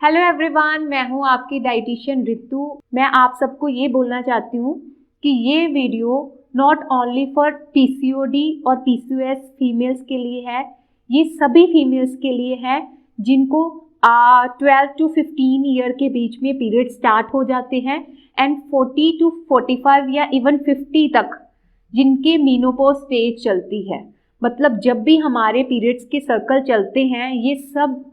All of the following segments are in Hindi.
हेलो एवरीवन, मैं हूं आपकी डाइटिशियन रितु। मैं आप सबको ये बोलना चाहती हूँ कि ये video not only for PCOD और पीसीओएस फीमेल्स के लिए है, ये सभी फीमेल्स के लिए है जिनको 12 टू 15 ईयर के बीच में पीरियड स्टार्ट हो जाते हैं एंड 40 टू 45 या इवन 50 तक जिनके मीनोपॉज स्टेज चलती है। मतलब जब भी हमारे पीरियड्स के सर्कल चलते हैं, ये सब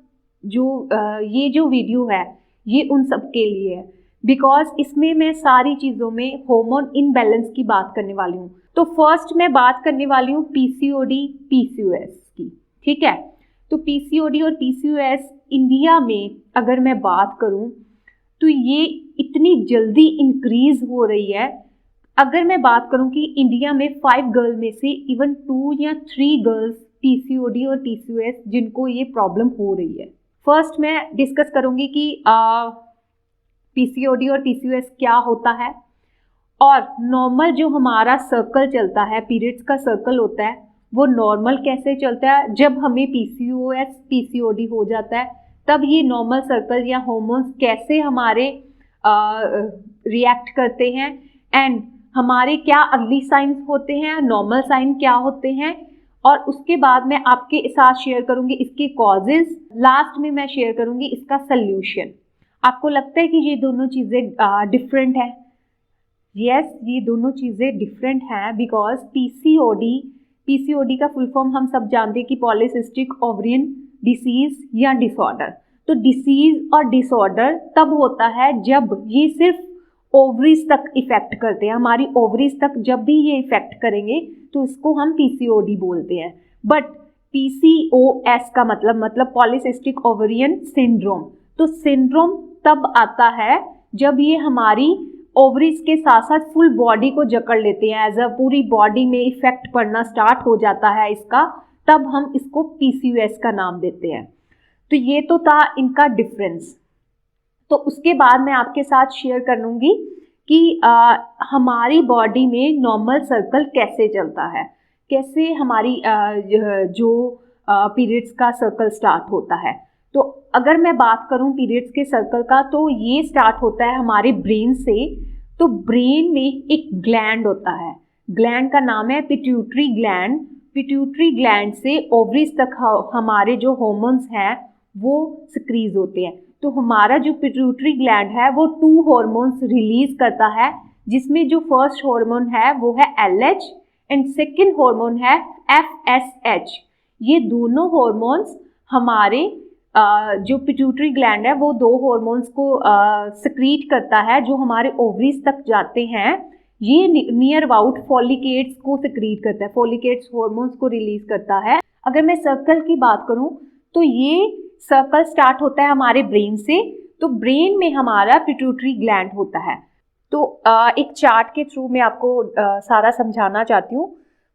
ये जो वीडियो है ये उन सब के लिए है, बिकॉज इसमें मैं सारी चीज़ों में हार्मोन इनबैलेंस की बात करने वाली हूँ। तो फर्स्ट मैं बात करने वाली हूँ पीसीओडी पीसीओएस की, ठीक है। तो पीसीओडी और पीसीओएस इंडिया में अगर मैं बात करूँ तो ये इतनी जल्दी इंक्रीज हो रही है। अगर मैं बात करूँ कि इंडिया में 5 गर्ल में से इवन 2 या 3 गर्ल्स पीसीओडी और पीसीओएस जिनको ये प्रॉब्लम हो रही है। फर्स्ट मैं डिस्कस करूंगी कि पीसीओडी और पीसीओएस क्या होता है और नॉर्मल जो हमारा सर्कल चलता है, पीरियड्स का सर्कल होता है, वो नॉर्मल कैसे चलता है। जब हमें पीसीओएस पीसीओडी हो जाता है तब ये नॉर्मल सर्कल या हार्मोन्स कैसे हमारे रिएक्ट करते हैं एंड हमारे क्या अर्ली साइंस होते हैं, नॉर्मल साइन क्या होते हैं, और उसके बाद मैं आपके साथ शेयर करूंगी इसके कॉजेज। लास्ट में मैं शेयर करूंगी इसका सल्यूशन। आपको लगता है कि ये दोनों चीज़ें डिफरेंट है? यस, ये दोनों चीज़ें डिफरेंट हैं बिकॉज पीसीओडी का फुल फॉर्म हम सब जानते हैं कि पॉलीसिस्टिक ओवरियन डिसीज या डिसऑर्डर। तो डिसीज और डिसऑर्डर तब होता है जब ये सिर्फ ओवरीज तक इफेक्ट करते हैं, हमारी ओवरीज तक जब भी ये इफेक्ट करेंगे तो इसको हम पीसीओडी बोलते हैं। बट पीसीओएस का मतलब पॉलीसिस्टिक ओवरियन सिंड्रोम। तो सिंड्रोम तब आता है जब ये हमारी ओवरीज के साथ साथ फुल बॉडी को जकड़ लेते हैं, एज अ पूरी बॉडी में इफेक्ट पड़ना स्टार्ट हो जाता है इसका, तब हम इसको पीसीओएस का नाम देते हैं। तो ये तो था इनका डिफरेंस। तो उसके बाद मैं आपके साथ शेयर करूंगी कि हमारी बॉडी में नॉर्मल सर्कल कैसे चलता है, कैसे हमारी जो पीरियड्स का सर्कल स्टार्ट होता है। तो अगर मैं बात करूं पीरियड्स के सर्कल का, तो ये स्टार्ट होता है हमारे ब्रेन से। तो ब्रेन में एक ग्लैंड होता है, ग्लैंड का नाम है पिट्यूटरी ग्लैंड। पिट्यूटरी ग्लैंड से ओवरीज तक हमारे जो हार्मोन्स हैं वो सिक्रीज होते हैं। तो हमारा जो पिट्यूटरी ग्लैंड है वो 2 हार्मोन्स रिलीज करता है, जिसमें जो फर्स्ट हार्मोन है वो है LH एंड सेकंड हार्मोन है FSH। ये दोनों हार्मोन्स हमारे जो पिट्यूटरी ग्लैंड है वो 2 हार्मोन्स को सिक्रीट करता है जो हमारे ओवरीज तक जाते हैं। ये नियर अबाउट फॉलिकेट्स को सिक्रीट करता है, फॉलिकेट्स हार्मोन्स को रिलीज करता है। अगर मैं सर्कल की बात करूं तो ये सर्कल स्टार्ट होता है हमारे ब्रेन से। तो ब्रेन में हमारा पिट्यूटरी ग्लैंड होता है। तो एक चार्ट के थ्रू मैं आपको सारा समझाना चाहती हूँ।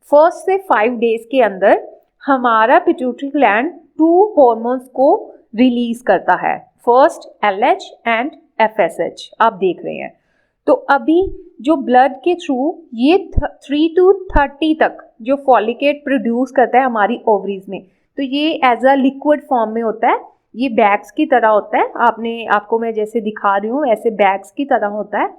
1 से 5 डेज के अंदर हमारा पिट्यूटरी ग्लैंड 2 हार्मोन्स को रिलीज करता है, फर्स्ट LH एंड FSH, आप देख रहे हैं। तो अभी जो ब्लड के थ्रू ये 3 टू 30 तक जो फॉलिकेट प्रोड्यूस करता है हमारी ओवरीज में, तो ये एज अ लिक्विड फॉर्म में होता है, ये बैग्स की तरह होता है। आपको मैं जैसे दिखा रही हूँ ऐसे बैग्स की तरह होता है।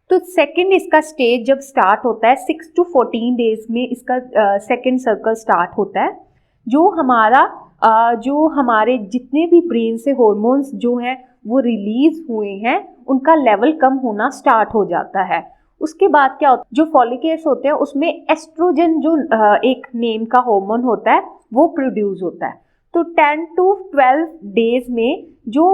तो सेकंड इसका स्टेज जब स्टार्ट होता है 6 टू 14 डेज में इसका सेकंड सर्कल स्टार्ट होता है। जो हमारे जितने भी ब्रेन से हार्मोन्स जो हैं वो रिलीज हुए हैं उनका लेवल कम होना स्टार्ट हो जाता है। उसके बाद क्या होता है, जो फॉलिकेट्स होते हैं उसमें एस्ट्रोजन जो एक नेम का हार्मोन होता है वो प्रोड्यूस होता है। तो 10 टू 12 डेज में जो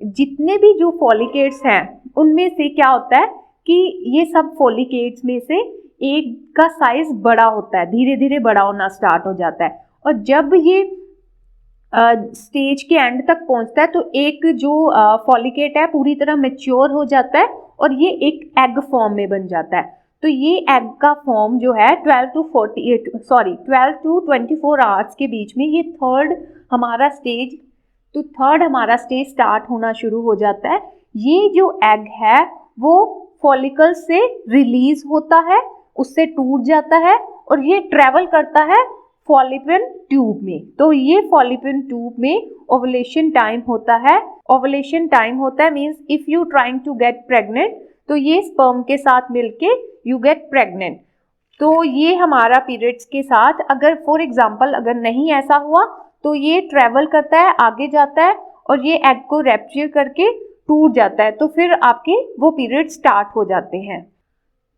जितने भी जो फॉलिकेट्स हैं उनमें से क्या होता है कि ये सब फॉलिकेट्स में से एक का साइज बड़ा होता है, धीरे धीरे बड़ा होना स्टार्ट हो जाता है। और जब ये स्टेज के एंड तक पहुंचता है तो एक जो फॉलिकेट है पूरी तरह मैच्योर हो जाता है और ये एक एग फॉर्म में बन जाता है। तो ये एग का फॉर्म जो है 12 टू 24 आवर्स के बीच में ये थर्ड हमारा स्टेज स्टार्ट होना शुरू हो जाता है। ये जो एग है वो फॉलिकल से रिलीज होता है, उससे टूट जाता है और ये ट्रेवल करता है फॉलिपियन ट्यूब में। तो ये फॉलिपियन ट्यूब में ओवुलेशन टाइम होता है। ओवुलेशन टाइम होता है means if you trying to get pregnant, तो ये स्पर्म के साथ मिलके यू गेट प्रेग्नेंट। तो ये हमारा पीरियड्स के साथ अगर फॉर एग्जांपल अगर नहीं ऐसा हुआ तो ये ट्रेवल करता है, आगे जाता है और ये एग को रैप्चर करके टूट जाता है, तो फिर आपके वो पीरियड स्टार्ट हो जाते हैं।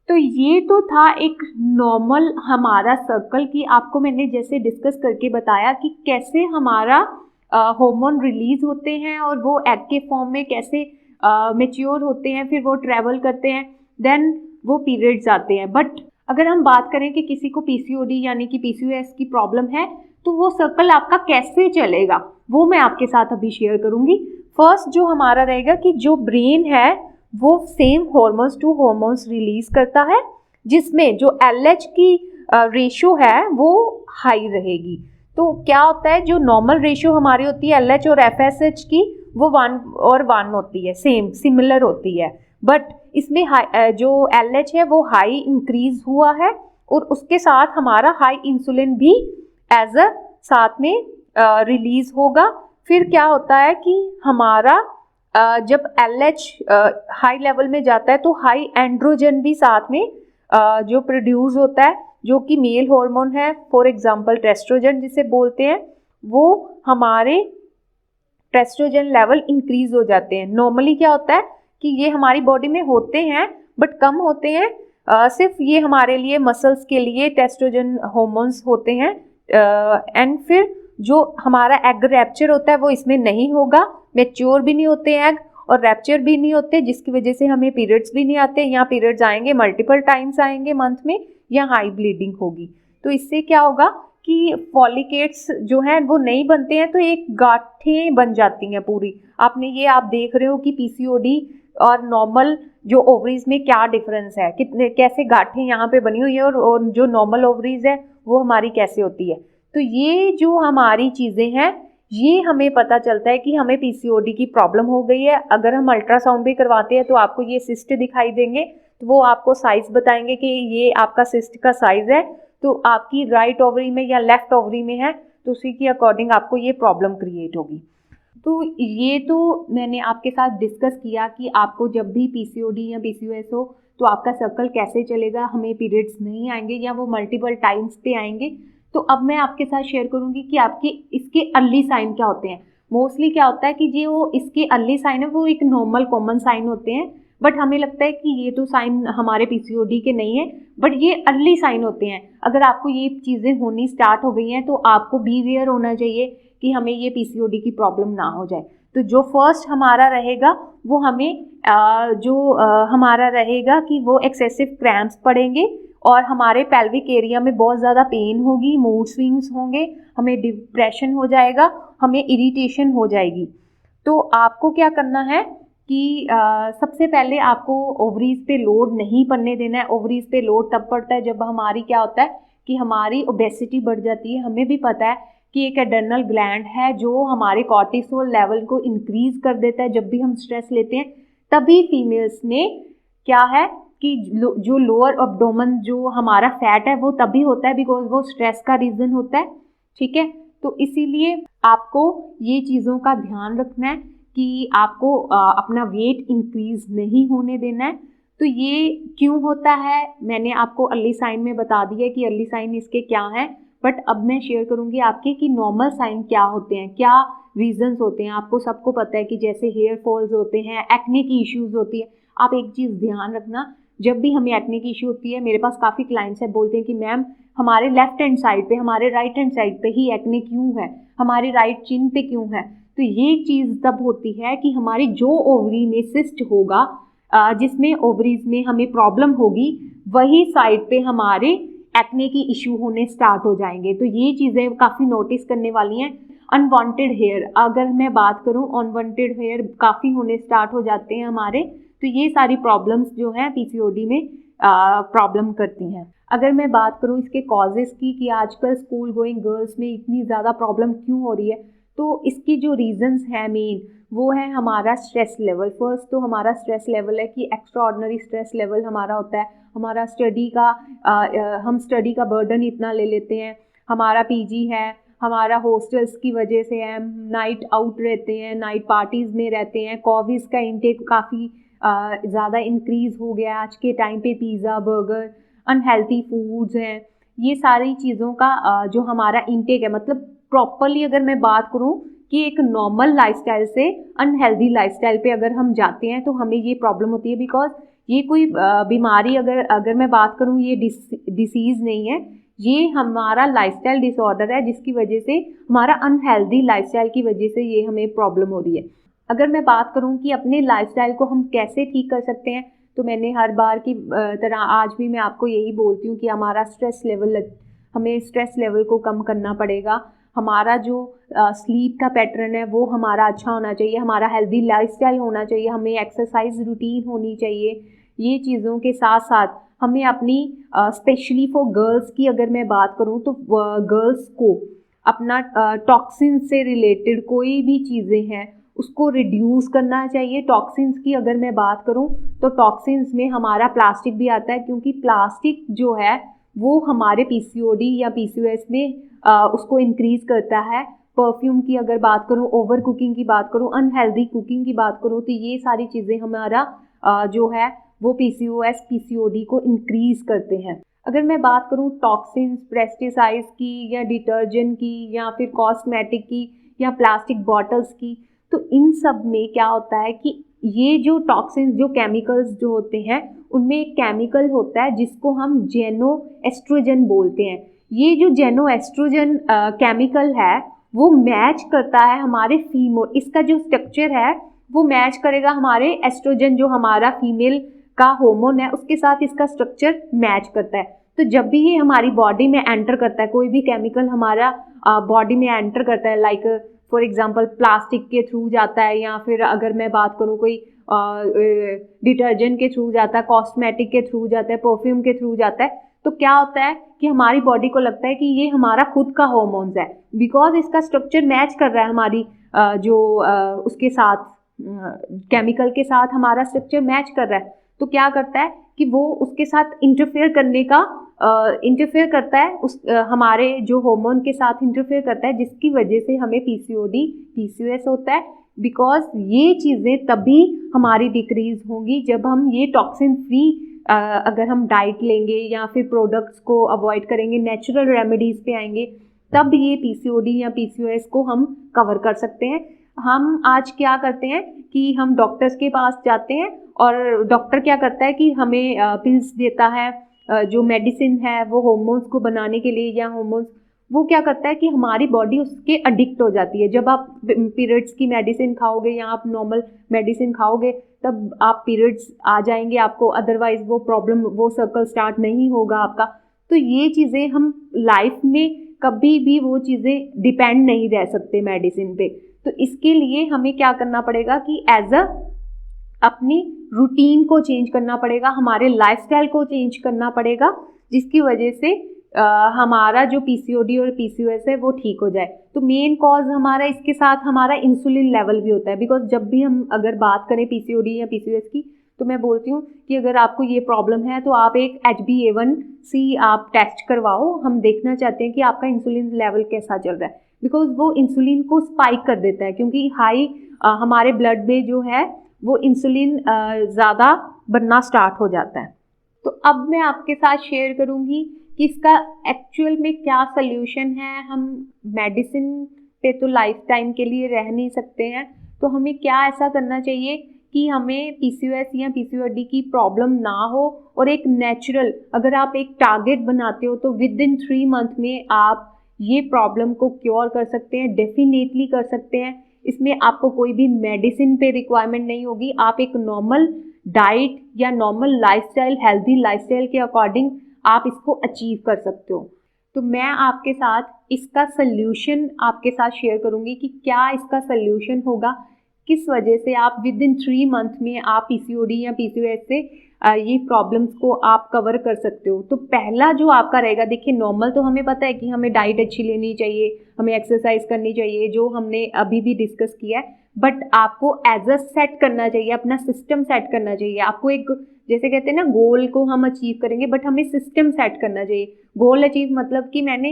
तो ये तो था एक नॉर्मल हमारा सर्कल की, आपको मैंने जैसे डिस्कस करके बताया कि कैसे हमारा हार्मोन रिलीज होते हैं और वो एग के फॉर्म में कैसे मैच्योर होते हैं, फिर वो ट्रेवल करते हैं, देन वो पीरियड्स आते हैं। बट अगर हम बात करें कि किसी को पीसीओडी यानी कि पीसीओएस की प्रॉब्लम है, तो वो सर्कल आपका कैसे चलेगा वो मैं आपके साथ अभी शेयर करूंगी। फर्स्ट जो हमारा रहेगा कि जो ब्रेन है वो same hormones to hormones release करता है, जिसमें जो एलएच की रेशियो है वो हाई रहेगी। तो क्या होता है, जो नॉर्मल रेशियो हमारी होती है एलएच और एफएसएच की, वो 1 होती है, सेम सिमिलर होती है। बट इसमें जो एलएच है वो हाई इंक्रीज हुआ है और उसके साथ हमारा हाई इंसुलिन भी एज अ साथ में रिलीज होगा। फिर क्या होता है कि हमारा जब एलएच हाई लेवल में जाता है तो हाई एंड्रोजन भी साथ में जो प्रोड्यूस होता है, जो कि मेल हार्मोन है, फॉर एग्जांपल टेस्ट्रोजन जिसे बोलते हैं, वो हमारे टेस्ट्रोजन लेवल इंक्रीज हो जाते हैं। नॉर्मली क्या होता है कि ये हमारी बॉडी में होते हैं बट कम होते हैं, सिर्फ ये हमारे लिए मसल्स के लिए टेस्ट्रोजन हार्मोन्स होते हैं। एंड फिर जो हमारा एग रैप्चर होता है वो इसमें नहीं होगा, मैच्योर भी नहीं होते एग और रैप्चर भी नहीं होते, जिसकी वजह से हमें पीरियड्स भी नहीं आते। यहाँ पीरियड्स आएंगे, मल्टीपल टाइम्स आएंगे मंथ में, या हाई ब्लीडिंग होगी। तो इससे क्या होगा कि फॉलिकेट्स जो हैं वो नहीं बनते हैं, तो एक गांठें बन जाती हैं पूरी। आपने ये आप देख रहे हो कि पीसीओडी और नॉर्मल जो ओवरीज में क्या डिफरेंस है, कितने कैसे गांठें यहाँ पे बनी हुई है और जो नॉर्मल ओवरीज है वो हमारी कैसे होती है। तो ये जो हमारी चीज़ें हैं ये हमें पता चलता है कि हमें पीसीओडी की प्रॉब्लम हो गई है। अगर हम अल्ट्रासाउंड भी करवाते हैं तो आपको ये सिस्ट दिखाई देंगे, तो वो आपको साइज बताएंगे कि ये आपका सिस्ट का साइज है, तो आपकी राइट ओवरी में या लेफ्ट ओवरी में है, तो उसी के अकॉर्डिंग आपको ये प्रॉब्लम क्रिएट होगी। तो ये तो मैंने आपके साथ डिस्कस किया कि आपको जब भी पीसीओडी या पीसीओएस हो तो आपका सर्कल कैसे चलेगा, हमें पीरियड्स नहीं आएंगे या वो मल्टीपल टाइम्स पे आएंगे। तो अब मैं आपके साथ शेयर करूंगी कि आपके इसके अर्ली साइन क्या होते हैं। मोस्टली क्या होता है कि जो इसके अर्ली साइन है वो एक नॉर्मल कॉमन साइन होते हैं, बट हमें लगता है कि ये तो साइन हमारे पीसीओडी के नहीं है, बट ये अर्ली साइन होते हैं। अगर आपको ये चीज़ें होनी स्टार्ट हो गई हैं तो आपको बी अवेयर होना चाहिए कि हमें ये पीसीओडी की प्रॉब्लम ना हो जाए। तो जो फर्स्ट हमारा रहेगा वो हमें हमारा रहेगा कि वो एक्सेसिव क्रैम्प्स पड़ेंगे और हमारे पेल्विक एरिया में बहुत ज़्यादा पेन होगी, मूड स्विंग्स होंगे, हमें डिप्रेशन हो जाएगा, हमें इरिटेशन हो जाएगी। तो आपको क्या करना है कि सबसे पहले आपको ओवरीज पे लोड नहीं पड़ने देना है। ओवरीज पे लोड तब पड़ता है जब हमारी क्या होता है कि हमारी ओबेसिटी बढ़ जाती है। हमें भी पता है कि एक एड्रेनल ग्लैंड है जो हमारे कॉर्टिसोल लेवल को इंक्रीज कर देता है जब भी हम स्ट्रेस लेते हैं। तभी फीमेल्स में क्या है कि जो लोअर एब्डोमेन जो हमारा फैट है वो तभी होता है बिकॉज वो स्ट्रेस का रीजन होता है। ठीक है, तो इसीलिए आपको ये चीज़ों का ध्यान रखना है कि आपको अपना वेट इंक्रीज नहीं होने देना है। तो ये क्यों होता है मैंने आपको अर्ली साइन में बता दिया कि अर्ली साइन इसके क्या हैं, बट अब मैं शेयर करूंगी आपके कि नॉर्मल साइन क्या होते हैं, क्या रीजंस होते हैं। आपको सबको पता है कि जैसे हेयर फॉल्स होते हैं, एक्ने की इश्यूज होती है। आप एक चीज़ ध्यान रखना, जब भी हमें एक्ने की इशू होती है, मेरे पास काफ़ी क्लाइंट्स है बोलते हैं कि मैम हमारे लेफ्ट हैंड साइड पे, हमारे राइट हैंड साइड पे ही एक्ने क्यों है, हमारी राइट चिन पे क्यों है। तो ये चीज़ तब होती है कि हमारी जो ओवरी में सिस्ट होगा, जिसमें ओवरीज में हमें प्रॉब्लम होगी, वही साइड पे हमारे एक्ने की इशू होने स्टार्ट हो जाएंगे। तो ये चीज़ें काफ़ी नोटिस करने वाली हैं। अनवांटेड हेयर, अगर मैं बात करूं, अनवांटेड हेयर काफ़ी होने स्टार्ट हो जाते हैं हमारे। तो ये सारी प्रॉब्लम्स जो हैं पीसीओडी में प्रॉब्लम करती हैं। अगर मैं बात करूं इसके कॉजेज़ की कि आजकल स्कूल गोइंग गर्ल्स में इतनी ज़्यादा प्रॉब्लम क्यों हो रही है, तो इसकी जो रीजंस हैं मेन वो है हमारा स्ट्रेस लेवल। फर्स्ट तो हमारा स्ट्रेस लेवल है कि एक्स्ट्रा ऑर्डिनरी स्ट्रेस लेवल हमारा होता है। हमारा स्टडी का हम स्टडी का बर्डन इतना ले लेते हैं, हमारा पीजी है, हमारा हॉस्टल्स की वजह से है, नाइट आउट रहते हैं, नाइट पार्टीज़ में रहते हैं, कॉफ़ीज़ का इंटेक काफ़ी ज़्यादा इंक्रीज़ हो गया आज के टाइम पे, पिज़्ज़ा, बर्गर, अनहेल्थी फूड्स हैं, ये सारी चीज़ों का जो हमारा इंटेक है, मतलब प्रॉपरली अगर मैं बात करूँ कि एक नॉर्मल लाइफस्टाइल से अनहेल्दी लाइफस्टाइल पे अगर हम जाते हैं तो हमें ये प्रॉब्लम होती है। बिकॉज ये कोई बीमारी अगर मैं बात करूँ, ये डिसीज़ नहीं है, ये हमारा लाइफस्टाइल डिसऑर्डर है जिसकी वजह से, हमारा अनहेल्दी लाइफस्टाइल की वजह से ये हमें प्रॉब्लम हो रही है। अगर मैं बात करूँ कि अपने लाइफस्टाइल को हम कैसे ठीक कर सकते हैं, तो मैंने हर बार की तरह आज भी मैं आपको यही बोलती हूँ कि हमारा हमें स्ट्रेस लेवल को कम करना पड़ेगा। हमारा जो स्लीप का पैटर्न है वो हमारा अच्छा होना चाहिए, हमारा हेल्दी लाइफस्टाइल होना चाहिए, हमें एक्सरसाइज रूटीन होनी चाहिए। ये चीज़ों के साथ साथ हमें अपनी स्पेशली फॉर गर्ल्स की अगर मैं बात करूँ तो गर्ल्स को अपना टॉक्सिन से रिलेटेड कोई भी चीज़ें हैं उसको रिड्यूस करना चाहिए। टॉक्सिन्स की अगर मैं बात करूं तो टॉक्सिन्स में हमारा प्लास्टिक भी आता है, क्योंकि प्लास्टिक जो है वो हमारे पीसीओडी या पीसीओएस में उसको इंक्रीज करता है। परफ्यूम की अगर बात करूं, ओवर कुकिंग की बात करूं, अनहेल्दी कुकिंग की बात करूं, तो ये सारी चीज़ें हमारा जो है वो पीसीओएस पीसीओडी को इंक्रीज करते हैं। अगर मैं बात करूं टॉक्सिन्स, पेस्टिसाइड्स की या डिटर्जेंट की या फिर कॉस्मेटिक की या प्लास्टिक बॉटल्स की, तो इन सब में क्या होता है कि ये जो टॉक्सिन्स, जो केमिकल्स जो होते हैं, उनमें एक केमिकल होता है जिसको हम जेनो एस्ट्रोजन बोलते हैं। ये जो जेनो एस्ट्रोजन केमिकल है वो मैच करता है हमारे इसका जो स्ट्रक्चर है वो मैच करेगा हमारे एस्ट्रोजन, जो हमारा फीमेल का हार्मोन है, उसके साथ इसका स्ट्रक्चर मैच करता है। तो जब भी ये हमारी बॉडी में एंटर करता है, कोई भी केमिकल हमारा बॉडी में एंटर करता है, लाइक फॉर एग्जांपल प्लास्टिक के थ्रू जाता है, या फिर अगर मैं बात करूँ कोई डिटर्जेंट के थ्रू जाता है, कॉस्मेटिक के थ्रू जाता है, परफ्यूम के थ्रू जाता है, तो क्या होता है कि हमारी बॉडी को लगता है कि ये हमारा खुद का हार्मोन्स है, बिकॉज इसका स्ट्रक्चर मैच कर रहा है हमारी उसके साथ, केमिकल के साथ हमारा स्ट्रक्चर मैच कर रहा है। तो क्या करता है कि वो उसके साथ इंटरफेयर करता है, हमारे जो हार्मोन के साथ इंटरफेयर करता है, जिसकी वजह से हमें पीसीओडी पीसीओएस होता है। बिकॉज ये चीज़ें तभी हमारी डिक्रीज होंगी जब हम ये टॉक्सिन फ्री अगर हम डाइट लेंगे या फिर प्रोडक्ट्स को अवॉइड करेंगे, नेचुरल रेमेडीज पे आएंगे, तब ये पीसीओडी या पीसीओएस को हम कवर कर सकते हैं। हम आज क्या करते हैं कि हम डॉक्टर्स के पास जाते हैं और डॉक्टर क्या करता है कि हमें पिल्स देता है, जो मेडिसिन है वो हार्मोन्स को बनाने के लिए, या हार्मोन्स वो क्या करता है कि हमारी बॉडी उसके एडिक्ट हो जाती है। जब आप पीरियड्स की मेडिसिन खाओगे या आप नॉर्मल मेडिसिन खाओगे तब आप पीरियड्स आ जाएंगे आपको, अदरवाइज वो प्रॉब्लम, वो सर्कल स्टार्ट नहीं होगा आपका। तो ये चीज़ें हम लाइफ में कभी भी वो चीज़ें डिपेंड नहीं रह सकते मेडिसिन पे। तो इसके लिए हमें क्या करना पड़ेगा कि अपनी रूटीन को चेंज करना पड़ेगा, हमारे लाइफस्टाइल को चेंज करना पड़ेगा, जिसकी वजह से हमारा जो पीसीओडी और पीसीओएस है वो ठीक हो जाए। तो मेन कॉज हमारा, इसके साथ हमारा इंसुलिन लेवल भी होता है। बिकॉज जब भी हम अगर बात करें पीसीओडी या पीसीओएस की, तो मैं बोलती हूँ कि अगर आपको ये प्रॉब्लम है तो आप एक HbA1c आप टेस्ट करवाओ। हम देखना चाहते हैं कि आपका इंसुलिन लेवल कैसा चल रहा है, बिकॉज वो इंसुलिन को स्पाइक कर देता है, क्योंकि हाई हमारे ब्लड में जो है वो इंसुलिन ज़्यादा बनना स्टार्ट हो जाता है। तो अब मैं आपके साथ शेयर करूँगी कि इसका एक्चुअल में क्या सल्यूशन है। हम मेडिसिन पे तो लाइफ टाइम के लिए रह नहीं सकते हैं, तो हमें क्या ऐसा करना चाहिए कि हमें पीसीओएस या पीसीओडी की प्रॉब्लम ना हो, और एक नेचुरल, अगर आप एक टारगेट बनाते हो तो विद इन 3 मंथ में आप ये प्रॉब्लम को क्योर कर सकते हैं, डेफिनेटली कर सकते हैं। इसमें आपको कोई भी मेडिसिन पे रिक्वायरमेंट नहीं होगी, आप एक नॉर्मल डाइट या नॉर्मल लाइफस्टाइल, हेल्दी लाइफस्टाइल के अकॉर्डिंग आप इसको अचीव कर सकते हो। तो मैं आपके साथ इसका सल्यूशन आपके साथ शेयर करूंगी कि क्या इसका सल्यूशन होगा, किस वजह से आप विद इन 3 मंथ में आप पीसीओडी या पीसीओएस से ये प्रॉब्लम्स को आप कवर कर सकते हो। तो पहला जो आपका रहेगा, देखिए नॉर्मल तो हमें पता है कि हमें डाइट अच्छी लेनी चाहिए, हमें एक्सरसाइज करनी चाहिए, जो हमने अभी भी डिस्कस किया है, बट आपको एज अ सेट करना चाहिए, अपना सिस्टम सेट करना चाहिए। आपको एक जैसे कहते हैं ना, गोल को हम अचीव करेंगे, बट हमें सिस्टम सेट करना चाहिए। गोल अचीव मतलब कि मैंने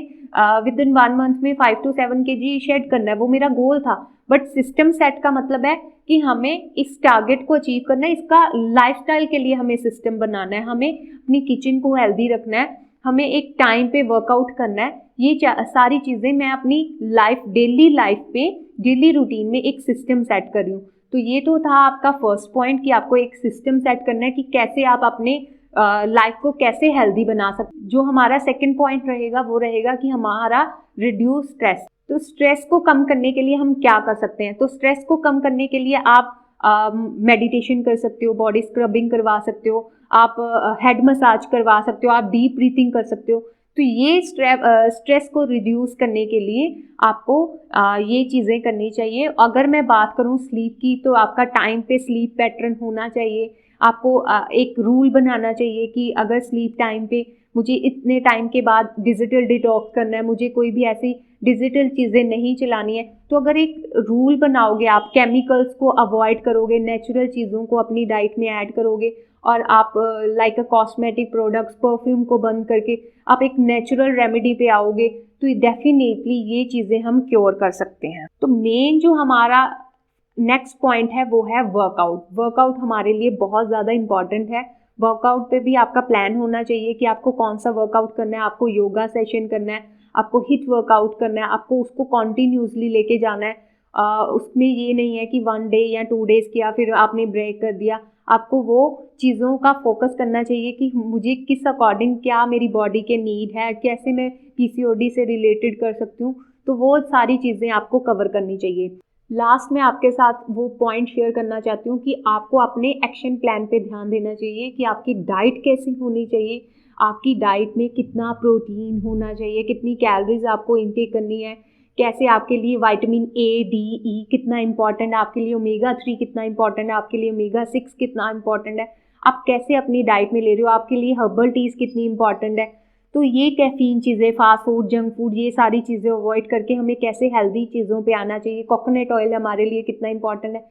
विद इन 1 मंथ में 5 to 7 kg शेड करना है, वो मेरा गोल था। बट सिस्टम सेट का मतलब है कि हमें इस टारगेट को अचीव करना है, इसका लाइफस्टाइल के लिए हमें सिस्टम बनाना है, हमें अपनी किचन को हेल्दी रखना है, हमें एक टाइम पे वर्कआउट करना है। ये सारी चीजें मैं अपनी डेली लाइफ पे, डेली रूटीन में एक सिस्टम सेट कर रही हूँ। तो ये तो था आपका फर्स्ट पॉइंट कि आपको एक सिस्टम सेट करना है कि कैसे आप अपने लाइफ को कैसे हेल्दी बना सकते। जो हमारा सेकंड पॉइंट रहेगा वो रहेगा कि हमारा रिड्यूस स्ट्रेस। तो स्ट्रेस को कम करने के लिए हम क्या कर सकते हैं? तो स्ट्रेस को कम करने के लिए आप मेडिटेशन कर सकते हो, बॉडी स्क्रबिंग करवा सकते हो, आप हेड मसाज करवा सकते हो, आप डीप ब्रीथिंग कर सकते हो। तो ये स्ट्रेस को रिड्यूस करने के लिए आपको ये चीज़ें करनी चाहिए। अगर मैं बात करूँ स्लीप की, तो आपका टाइम पे स्लीप पैटर्न होना चाहिए। आपको एक रूल बनाना चाहिए कि अगर स्लीप टाइम पे मुझे इतने टाइम के बाद डिजिटल डिटॉक्स करना है, मुझे कोई भी ऐसी डिजिटल चीज़ें नहीं चलानी है। तो अगर एक रूल बनाओगे, आप केमिकल्स को अवॉइड करोगे, नेचुरल चीज़ों को अपनी डाइट में ऐड करोगे, और आप like a cosmetic products, perfume को बंद करके आप एक नेचुरल रेमेडी पे आओगे, तो डेफिनेटली ये चीज़ें हम क्योर कर सकते हैं। तो मेन जो हमारा नेक्स्ट पॉइंट है वो है वर्कआउट। वर्कआउट हमारे लिए बहुत ज़्यादा इंपॉर्टेंट है। वर्कआउट पे भी आपका प्लान होना चाहिए कि आपको कौन सा वर्कआउट करना है। आपको योगा सेशन करना है, आपको हिट वर्कआउट करना है, आपको उसको कॉन्टिन्यूसली लेके जाना है। उसमें ये नहीं है कि 1 डे या 2 डेज किया फिर आपने ब्रेक कर दिया। आपको वो चीज़ों का फोकस करना चाहिए कि मुझे किस अकॉर्डिंग क्या मेरी बॉडी के नीड है, कैसे मैं पीसीओडी से रिलेटेड कर सकती हूँ। तो वो सारी चीज़ें आपको कवर करनी चाहिए। लास्ट में आपके साथ वो पॉइंट शेयर करना चाहती हूँ कि आपको अपने एक्शन प्लान पे ध्यान देना चाहिए कि आपकी डाइट कैसी होनी चाहिए, आपकी डाइट में कितना प्रोटीन होना चाहिए, कितनी कैलोरीज आपको इनटेक करनी है, कैसे आपके लिए विटामिन ए, डी, ई कितना इंपॉर्टेंट है, आपके लिए ओमेगा 3 कितना इंपॉर्टेंट है, आपके लिए ओमेगा 6 कितना इंपॉर्टेंट है, आप कैसे अपनी डाइट में ले रहे हो, आपके लिए हर्बल टीज कितनी इंपॉर्टेंट है। तो ये कैफीन चीज़ें, फास्ट फूड, जंक फूड, ये सारी चीज़ें अवॉइड करके हमें कैसे हेल्दी चीज़ों पे आना चाहिए। कोकोनट ऑयल हमारे लिए कितना इंपॉर्टेंट है।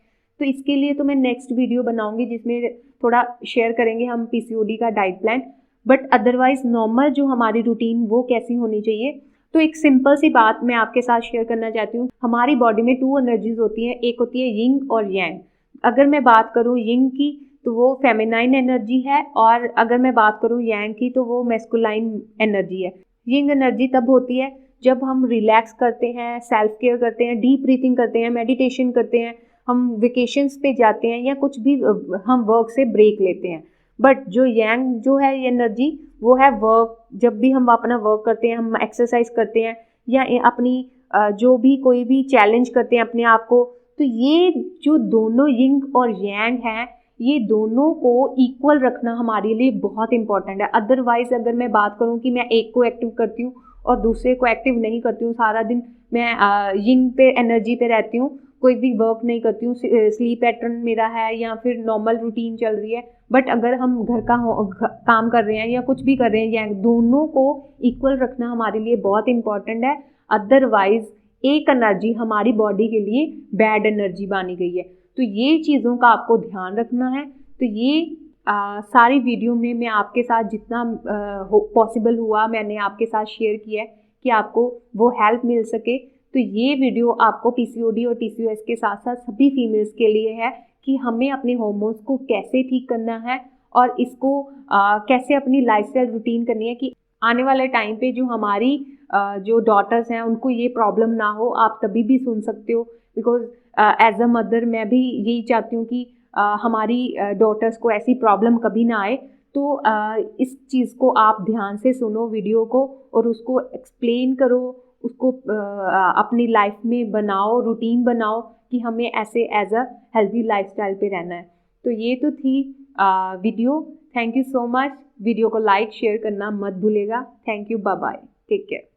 तो इसके लिए तो मैं नेक्स्ट वीडियो बनाऊंगी जिसमें थोड़ा शेयर करेंगे हम पीसीओडी का diet plan. But otherwise normal जो हमारी रूटीन वो कैसी होनी चाहिए। तो एक सिंपल सी बात मैं आपके साथ शेयर करना चाहती हूँ। हमारी बॉडी में 2 एनर्जीज होती हैं, एक होती है यिंग और यांग। अगर मैं बात करूँ यिंग की तो वो फेमिनाइन एनर्जी है, और अगर मैं बात करूँ यांग की तो वो मैस्कुलाइन एनर्जी है। यिंग एनर्जी तब होती है जब हम रिलैक्स करते हैं, सेल्फ केयर करते हैं, डीप ब्रीथिंग करते हैं, मेडिटेशन करते हैं, हम वेकेशंस पे जाते हैं, या कुछ भी हम वर्क से ब्रेक लेते हैं। बट जो यांग जो है एनर्जी, वो है वर्क। जब भी हम अपना वर्क करते हैं, हम एक्सरसाइज करते हैं, या अपनी जो भी कोई भी चैलेंज करते हैं अपने आप को, तो ये जो दोनों यिंग और यांग हैं, ये दोनों को इक्वल रखना हमारे लिए बहुत इंपॉर्टेंट है। अदरवाइज अगर मैं बात करूं कि मैं एक को एक्टिव करती हूँ और दूसरे को एक्टिव नहीं करती हूँ, सारा दिन मैं यिंग पे एनर्जी पे रहती हूँ, कोई भी वर्क नहीं करती हूँ, स्लीप पैटर्न मेरा है या फिर नॉर्मल रूटीन चल रही है, बट अगर हम घर का काम कर रहे हैं या कुछ भी कर रहे हैं, या दोनों को इक्वल रखना हमारे लिए बहुत इंपॉर्टेंट है। अदरवाइज एक एनर्जी हमारी बॉडी के लिए बैड एनर्जी मानी गई है। तो ये चीज़ों का आपको ध्यान रखना है। तो ये सारी वीडियो में मैं आपके साथ जितना पॉसिबल हुआ मैंने आपके साथ शेयर किया है कि आपको वो हेल्प मिल सके। तो ये वीडियो आपको पीसीओडी और पीसीओएस के साथ साथ सभी फीमेल्स के लिए है कि हमें अपने हार्मोन्स को कैसे ठीक करना है, और इसको कैसे अपनी लाइफस्टाइल रूटीन करनी है कि आने वाले टाइम पे जो हमारी जो डॉटर्स हैं उनको ये प्रॉब्लम ना हो। आप तभी भी सुन सकते हो, बिकॉज एज अ मदर मैं भी यही चाहती हूँ कि हमारी डॉटर्स को ऐसी प्रॉब्लम कभी ना आए। तो इस चीज़ को आप ध्यान से सुनो वीडियो को, और उसको एक्सप्लेन करो, उसको अपनी लाइफ में बनाओ, रूटीन बनाओ कि हमें ऐसे एज अ हेल्दी लाइफस्टाइल पे रहना है। तो ये तो थी video. Thank you so much. Video को लाइक शेयर करना मत भूलेगा। Thank you, bye bye, take care.